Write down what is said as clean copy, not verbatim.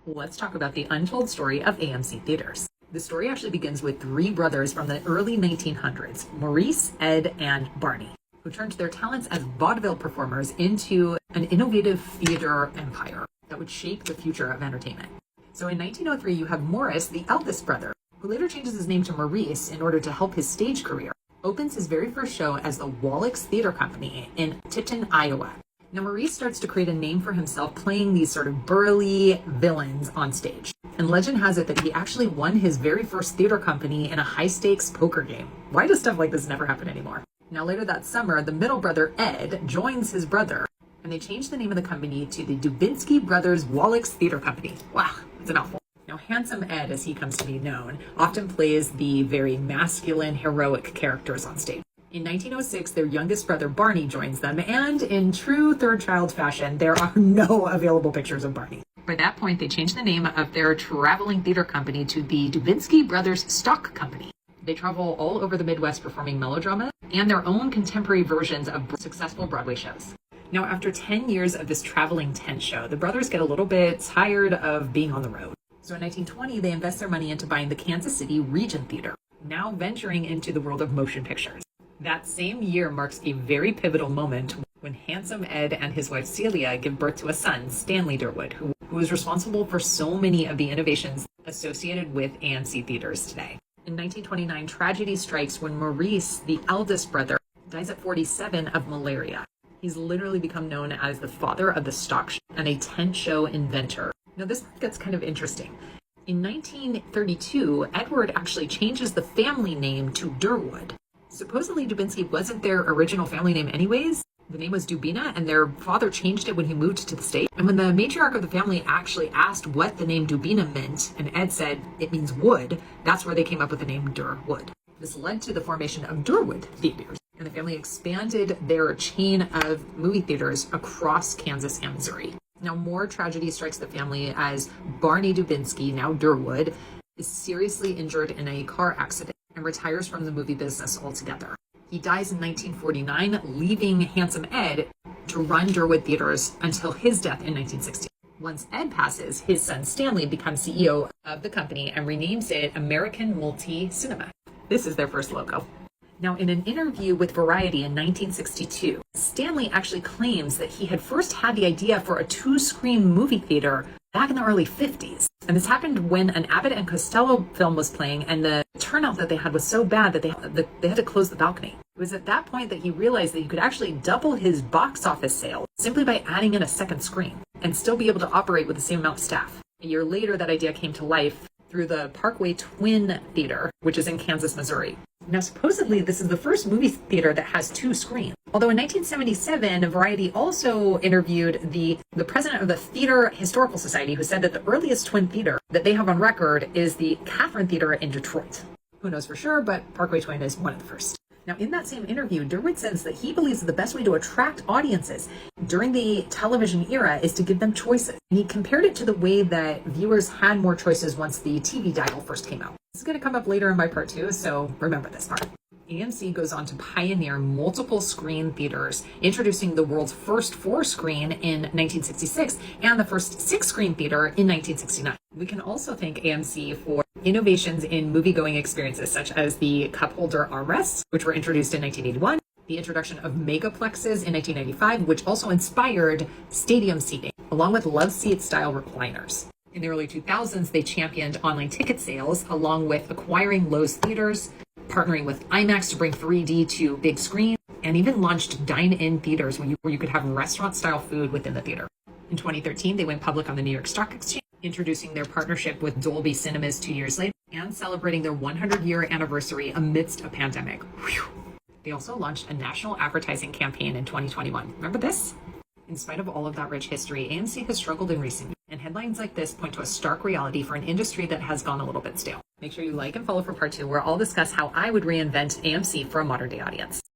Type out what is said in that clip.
Let's talk about the untold story of AMC theaters. The story actually begins with three brothers from the early 1900s, Maurice, Ed, and Barney, who turned their talents as vaudeville performers into an innovative theater empire that would shape the future of entertainment. So in 1903, you have Morris, the eldest brother, who later changes his name to Maurice in order to help his stage career, opens his very first show as the Wallack's Theater Company in Tipton, Iowa. Now, Maurice starts to create a name for himself playing these sort of burly villains on stage. And legend has it that he actually won his very first theater company in a high-stakes poker game. Why does stuff like this never happen anymore? Now, later that summer, the middle brother, Ed, joins his brother, and they change the name of the company to the Dubinsky Brothers Wallack's Theater Company. Wow, it's a mouthful. Now, Handsome Ed, as he comes to be known, often plays the very masculine, heroic characters on stage. In 1906, their youngest brother Barney joins them, and in true third child fashion, there are no available pictures of Barney. By that point, they changed the name of their traveling theater company to the Dubinsky Brothers Stock Company. They travel all over the Midwest performing melodrama and their own contemporary versions of successful Broadway shows. Now, after 10 years of this traveling tent show, the brothers get a little bit tired of being on the road. So in 1920, they invest their money into buying the Kansas City Region Theater, now venturing into the world of motion pictures. That same year marks a very pivotal moment when Handsome Ed and his wife Celia give birth to a son, Stanley Durwood, who is responsible for so many of the innovations associated with AMC theaters today. In 1929, tragedy strikes when Maurice, the eldest brother, dies at 47 of malaria. He's literally become known as the father of the stock show and a tent show inventor. Now, this gets kind of interesting. In 1932, Edward actually changes the family name to Durwood. Supposedly, Dubinsky wasn't their original family name anyways. The name was Dubina, and their father changed it when he moved to the state. And when the matriarch of the family actually asked what the name Dubina meant, and Ed said it means wood, that's where they came up with the name Durwood. This led to the formation of Durwood Theaters, and the family expanded their chain of movie theaters across Kansas and Missouri. Now, more tragedy strikes the family as Barney Dubinsky, now Durwood, is seriously injured in a car accident and retires from the movie business altogether. He dies in 1949, leaving Handsome Ed to run Durwood Theaters until his death in 1960. Once Ed passes, his son Stanley becomes CEO of the company and renames it American Multi Cinema. This is their first logo. Now, in an interview with Variety in 1962, Stanley actually claims that he had first had the idea for a two-screen movie theater back in the early 50s. And this happened when an Abbott and Costello film was playing, and the turnout that they had was so bad that they had to close the balcony. It was at that point that he realized that he could actually double his box office sale simply by adding in a second screen and still be able to operate with the same amount of staff. A year later, that idea came to life through the Parkway Twin Theater, which is in Kansas, Missouri. Now, supposedly, this is the first movie theater that has two screens. Although in 1977, Variety also interviewed the president of the Theater Historical Society, who said that the earliest twin theater that they have on record is the Catherine Theater in Detroit. Who knows for sure, but Parkway Twin is one of the first. Now, in that same interview, Durwood says that he believes that the best way to attract audiences during the television era is to give them choices. And he compared it to the way that viewers had more choices once the TV dial first came out. This is going to come up later in my part 2, so remember this part. AMC goes on to pioneer multiple screen theaters, introducing the world's first 4-screen in 1966 and the first 6-screen theater in 1969. We can also thank AMC for innovations in movie-going experiences, such as the cup holder armrests, which were introduced in 1981, the introduction of megaplexes in 1995, which also inspired stadium seating, along with love seat-style recliners. In the early 2000s, they championed online ticket sales, along with acquiring Lowe's theaters, partnering with IMAX to bring 3D to big screen, and even launched dine-in theaters where you could have restaurant-style food within the theater. In 2013, they went public on the New York Stock Exchange, introducing their partnership with Dolby Cinemas 2 years later, and celebrating their 100-year anniversary amidst a pandemic. Whew. They also launched a national advertising campaign in 2021. Remember this? In spite of all of that rich history, AMC has struggled in recent years, and headlines like this point to a stark reality for an industry that has gone a little bit stale. Make sure you like and follow for part 2, where I'll discuss how I would reinvent AMC for a modern day audience.